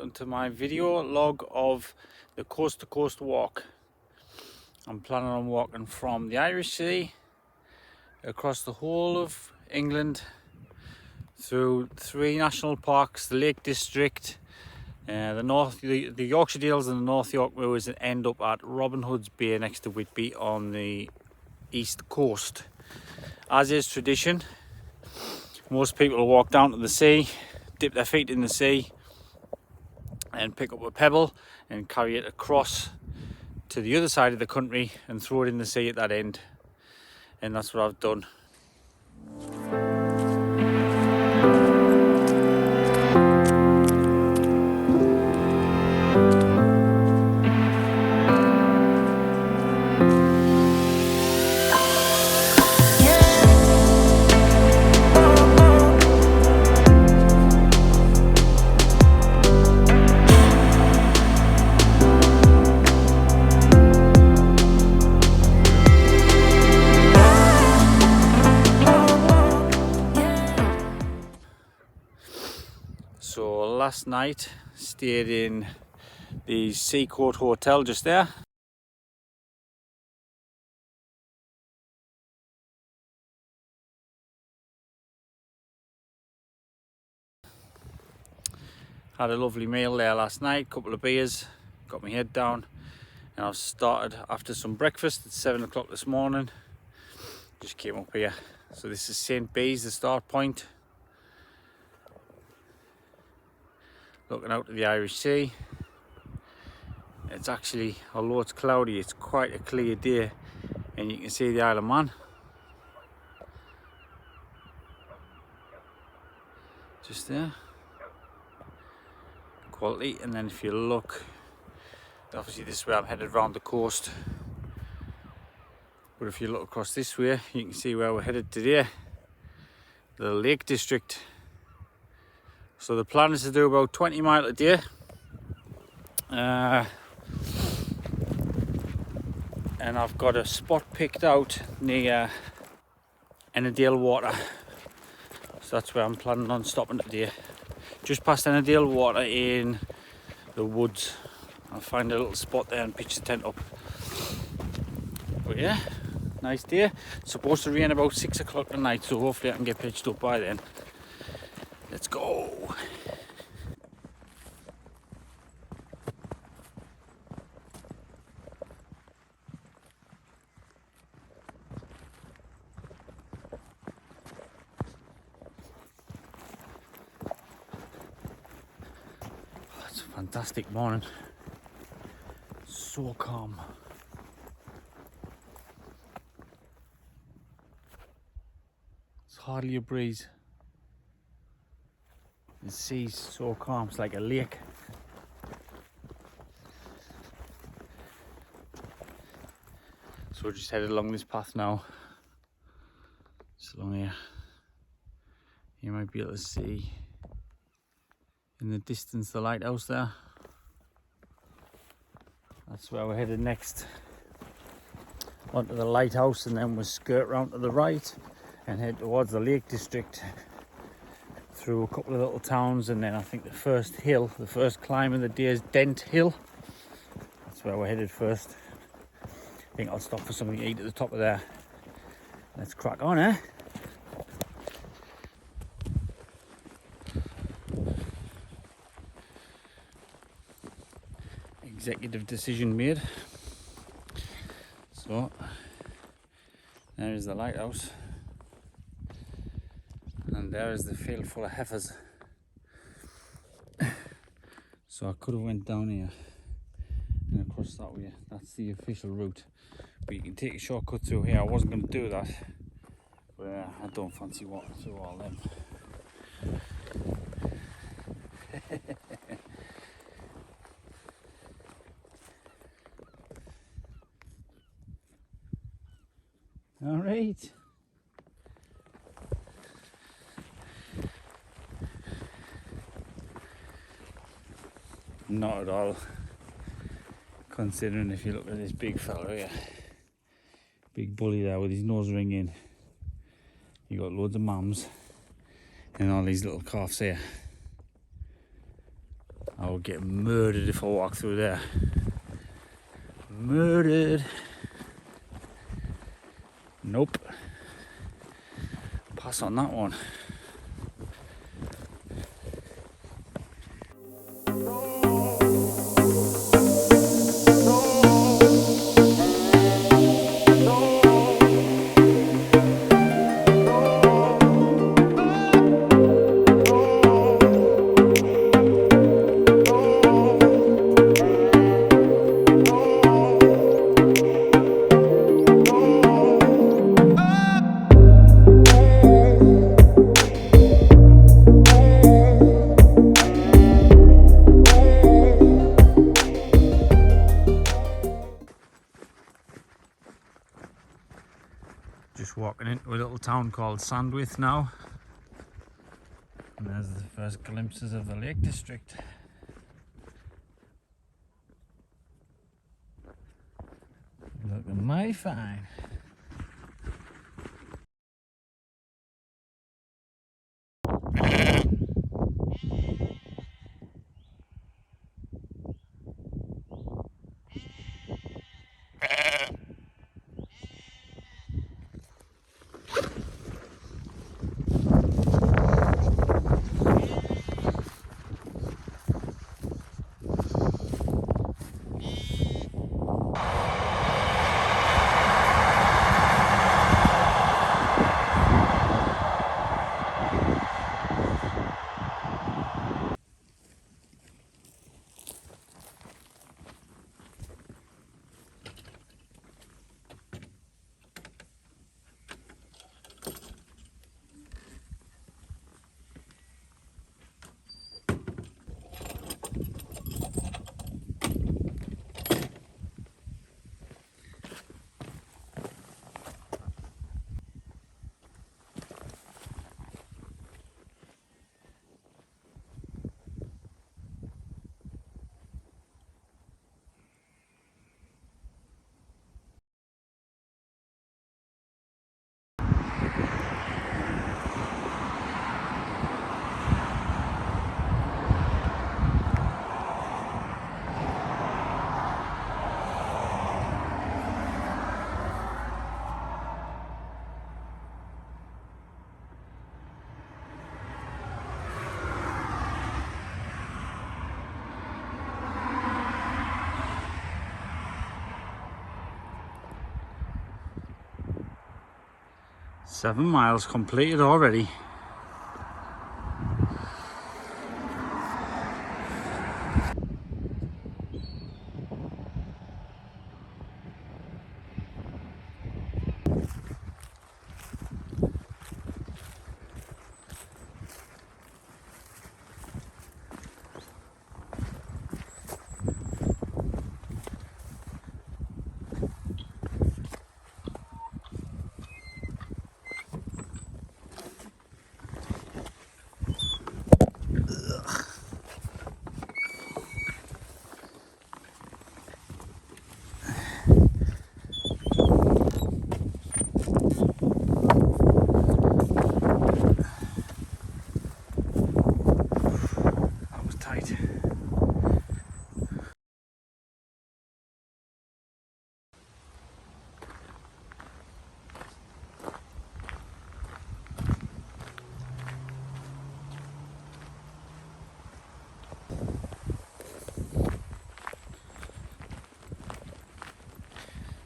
onto my video log of the coast to coast walk. I'm planning on walking from the Irish Sea across the whole of England through 3 national parks, the Lake District, the Yorkshire Dales and the North York Moors, and end up at Robin Hood's Bay next to Whitby on the east coast. As is tradition, most people will walk down to the sea, dip their feet in the sea and pick up a pebble and carry it across to the other side of the country and throw it in the sea at that end, and that's what I've done. So last night stayed in the Seacourt Hotel just there. Had a lovely meal there last night, couple of beers, got my head down, and I've started after some breakfast at 7 o'clock this morning. Just came up here. So this is St. Bees, the start point. Looking out to the Irish Sea. It's actually, although it's cloudy, it's quite a clear day, and you can see the Isle of Man just there. Quality. And then if you look, obviously this way I'm headed round the coast, but if you look across this way you can see where we're headed today, the Lake District. So the plan is to do about 20 miles a day. And I've got a spot picked out near Ennerdale water. So that's where I'm planning on stopping today. Just past Ennerdale water in the woods. I'll find a little spot there and pitch the tent up. But yeah, nice day. It's supposed to rain about 6 o'clock tonight, so hopefully I can get pitched up by then. Let's go. It's a fantastic morning. So calm. It's hardly a breeze. The sea's so calm, it's like a lake. So we're just headed along this path now. Just along here. You might be able to see in the distance the lighthouse there. That's where we're headed next. Onto the lighthouse, and then we'll skirt round to the right and head towards the Lake District, through a couple of little towns, and then I think the first climb of the day is Dent Hill. That's where we're headed first. I think I'll stop for something to eat at the top of there. Let's crack on, eh? Executive decision made. So there is the lighthouse, and there is the field full of heifers. So I could have went down here and across that way. That's the official route, but you can take a shortcut through here. I wasn't going to do that, but I don't fancy walking through all them. All right. Not at all. Considering if you look at this big fella here, big bully there with his nose ring in, you got loads of mums and all these little calves here. How would get murdered if I walked through there. Murdered. Nope. Pass on that one. Just walking into a little town called Sandwith now, and there's the first glimpses of the Lake District. Looking mighty fine. Seven miles completed already. That was tight.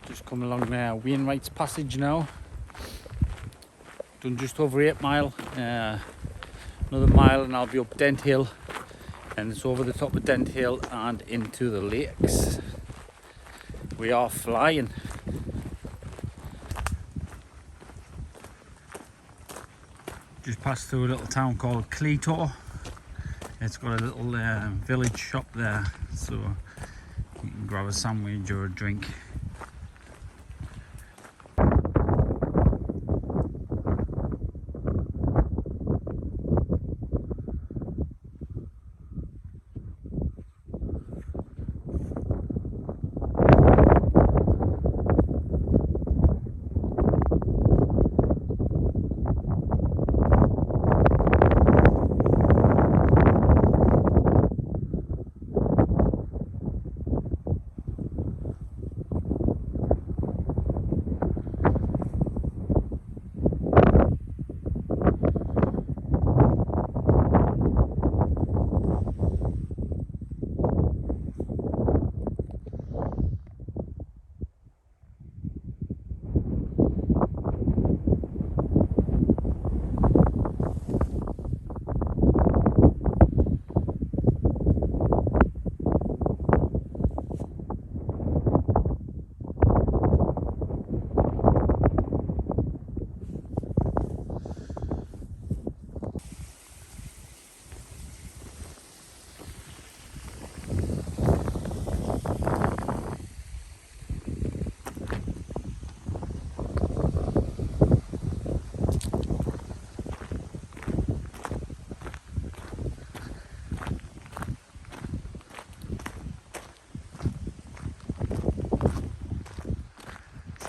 Just coming along there, Wainwright's Passage now. Done just over 8 mile. Another mile and I'll be up Dent Hill, and it's over the top of Dent Hill and into the lakes. We are flying. Just passed through a little town called Cleator. It's got a little village shop there, so you can grab a sandwich or a drink.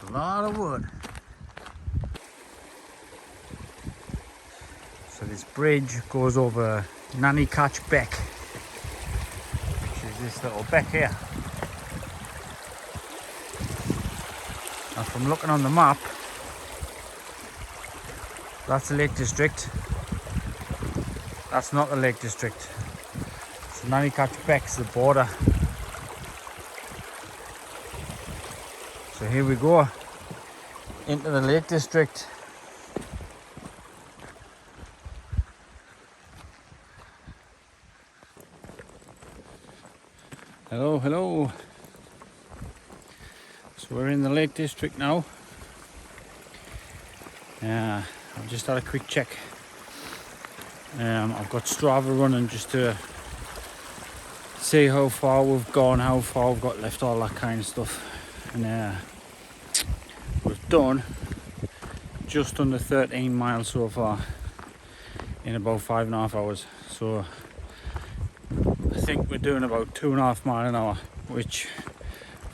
A lot of wood. So this bridge goes over Nanny Catch Beck, which is this little beck here. And from looking on the map, that's the Lake District. That's not the Lake District. So Nanny Catch Beck's the border. So here we go into the Lake District. Hello, hello. So we're in the Lake District now. I've just had a quick check. I've got Strava running just to see how far we've gone, how far we've got left, all that kind of stuff. And we've done just under 13 miles so far in about 5.5 hours. So I think we're doing about 2.5 miles an hour, which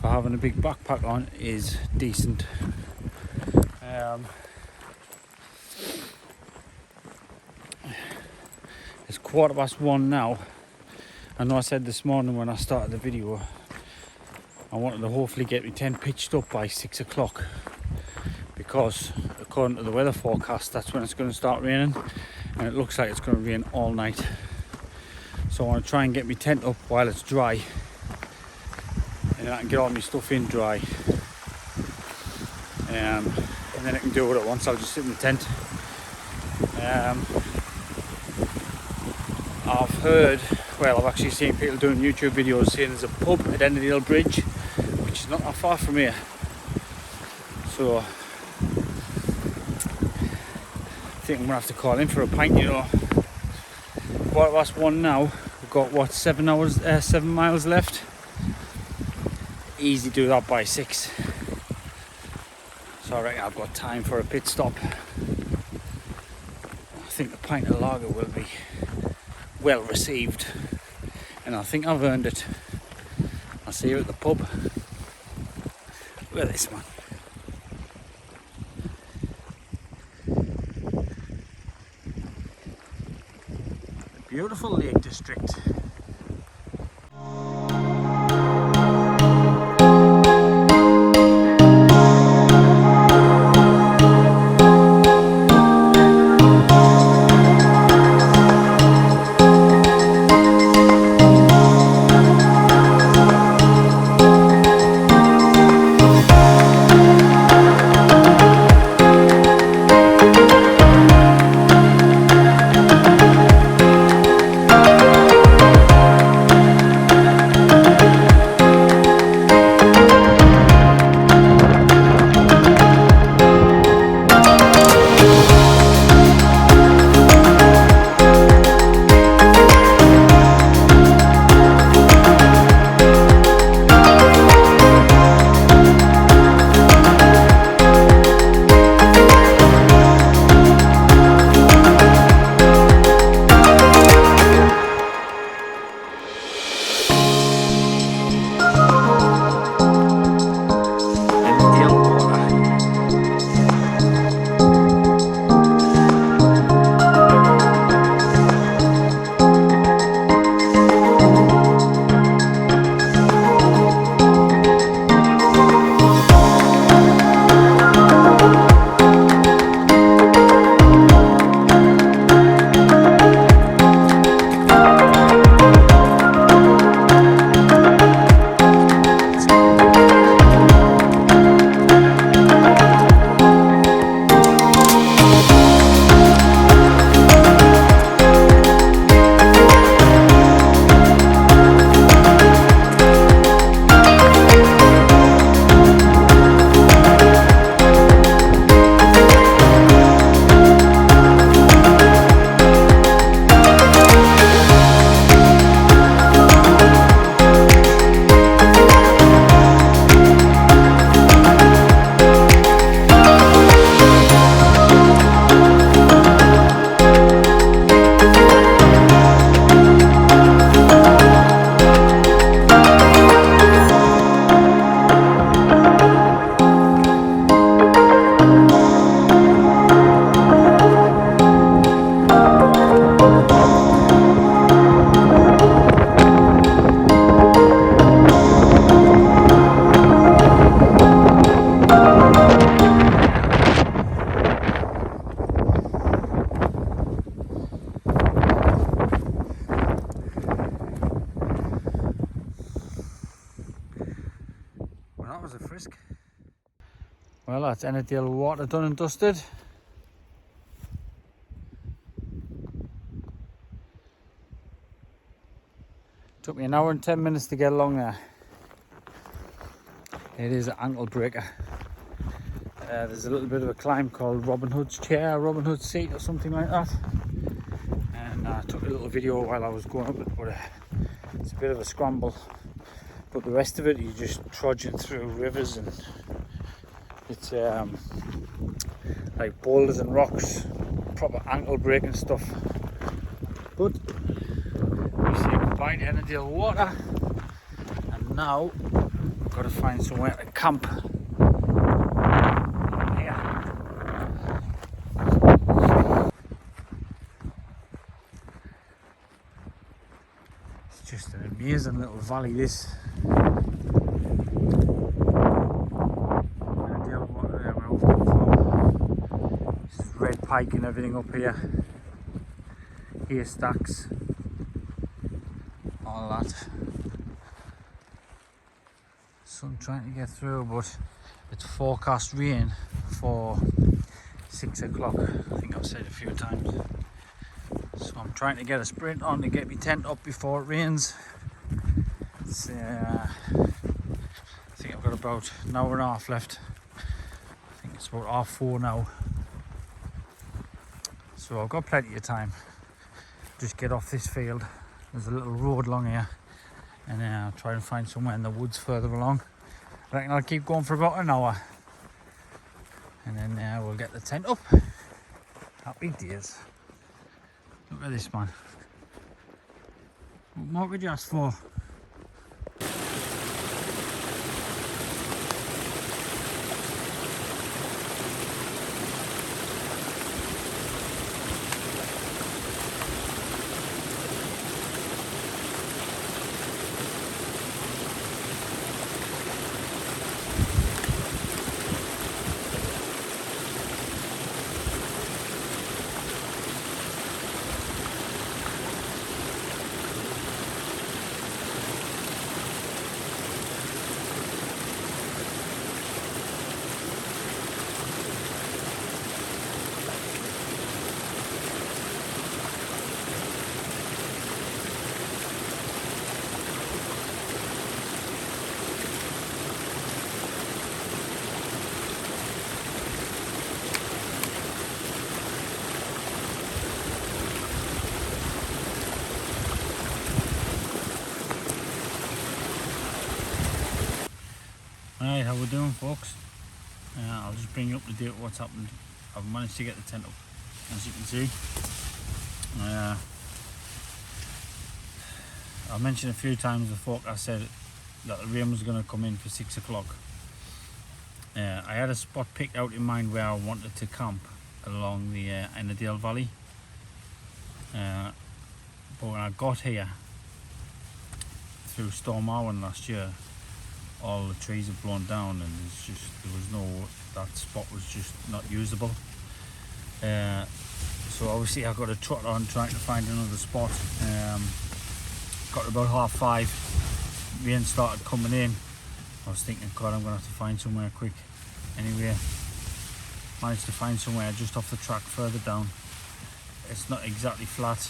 for having a big backpack on is decent. It's 1:15 now. I know I said this morning when I started the video I wanted to hopefully get my tent pitched up by 6 o'clock, because according to the weather forecast that's when it's going to start raining, and it looks like it's going to rain all night. So I want to try and get my tent up while it's dry, and then I can get all my stuff in dry, and then I can do it at once. I'll just sit in the tent. I've heard, well, I've actually seen people doing YouTube videos saying there's a pub at Ennerdale Bridge, which is not that far from here. So I think I'm gonna have to call in for a pint, you know. 1:15 now. We've got what, 7 miles left. Easy do that by 6. So I reckon I've got time for a pit stop. I think the pint of lager will be well received, and I think I've earned it. I'll see you at the pub. Look at this, man. The beautiful Lake District. was a frisk. Well, that's Ennerdale water done and dusted. Took me an hour and 10 minutes to get along there. It is an ankle breaker. There's a little bit of a climb called Robin Hood's chair, Robin Hood's seat or something like that. And I took a little video while I was going up it, but it's a bit of a scramble. But the rest of it, you're just trudging through rivers, and it's like boulders and rocks, proper ankle breaking stuff. But we say goodbye to Ennerdale water, and now we've got to find somewhere to camp. It's just an amazing little valley, this. Ennerdale water, there where we've come from. This is red pike and everything up here. Haystacks. All that. Sun trying to get through, but it's forecast rain for 6 o'clock. I think I've said a few times. So I'm trying to get a sprint on to get my tent up before it rains. It's, I think I've got about an hour and a half left. I think it's about 4:30 now. So I've got plenty of time. Just get off this field. There's a little road along here, and I'll try and find somewhere in the woods further along. I reckon I'll keep going for about an hour, and then we'll get the tent up. Happy days. Look at this, man. What more could you ask for? Alright, how we doing, folks? I'll just bring you up to date with what's happened. I've managed to get the tent up, as you can see. I mentioned a few times before, I said that the rain was going to come in for 6 o'clock. I had a spot picked out in mind where I wanted to camp along the Ennerdale Valley. But when I got here through Storm Arwen last year, all the trees have blown down, and that spot was just not usable. So obviously I got a trot on trying to find another spot. Got to about 5:30, rain started coming in. I was thinking, God, I'm gonna have to find somewhere quick. Anyway, managed to find somewhere just off the track further down. It's not exactly flat.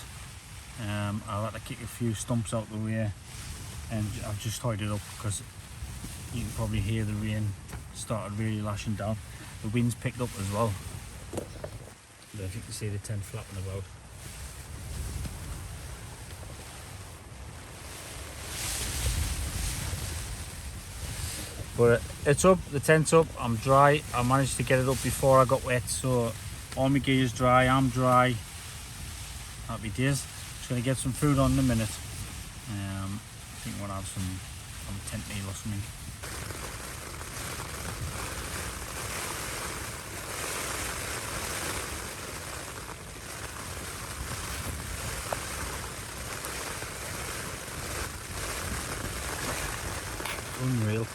I'll have to kick a few stumps out the way, and I've just tied it up because you can probably hear the rain started really lashing down. The wind's picked up as well. I don't know if you can see the tent flapping about. But it's up, the tent's up, I'm dry. I managed to get it up before I got wet, so all my gear's dry, I'm dry. Happy days. Just gonna get some food on in a minute. I think we'll have some tent meal or something. Unreal.